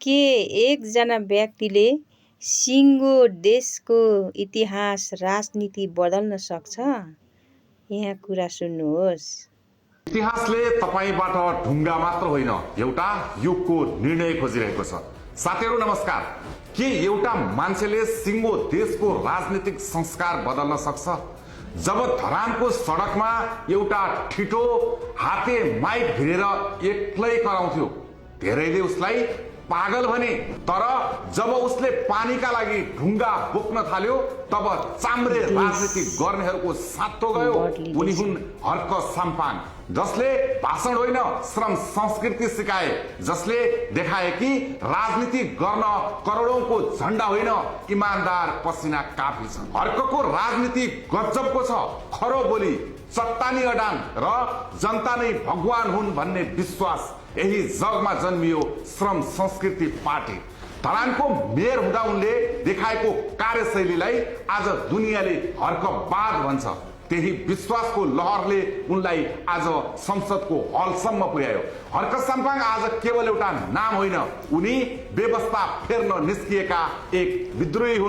के एकजना व्यक्तिले सिङ्गो देशको इतिहास राजनीति बदल्न सक्छ? यहाँ कुरा सुन्नुहोस्। इतिहासले तपाईबाट ढुङ्गा मात्र होइन, एउटा युगको निर्णय खोजिरहेको छ। साथीहरू नमस्कार। के एउटा मान्छेले सिङ्गो देशको राजनीतिक संस्कार बदल्न सक्छ? जब धरानको सडकमा एउटा ठिटो हाते माइक भिरेर एक्लै कराउँथ्यो, धेरैले उसलाई पागल भने। तर जब उसले पानीका लागि ढुङ्गा बोक्न थाल्यो, तब चाम्रे राजनीति गर्नेहरूको सातो गयो। उनी हुन् हर्क साम्पाङ, जसले भाषण होइन श्रम संस्कृति सिकाए, जसले देखाए कि राजनीति गर्न करोडौंको झण्डा होइन, इमानदार पसिना काफी छ। हर्कको राजनीति गजबको छ। खरो बोली, चट्टानी अडान र जनता नै भगवान हुन् भन्ने विश्वास, यही जगमा जन्मियो श्रम संस्कृति पार्टी। धरानको मेयर हुँदा उनले देखाएको कार्यशैलीलाई आज दुनियाँले हर्कवाद भन्छ। त्यही विश्वासको लहरले उनलाई आज संसदको हलसम्म पुर्यायो। हर्क साम्पाङ आज केवल एउटा नाम होइन, उनी व्यवस्था फेर्न निस्किएका एक विद्रोही हुन्।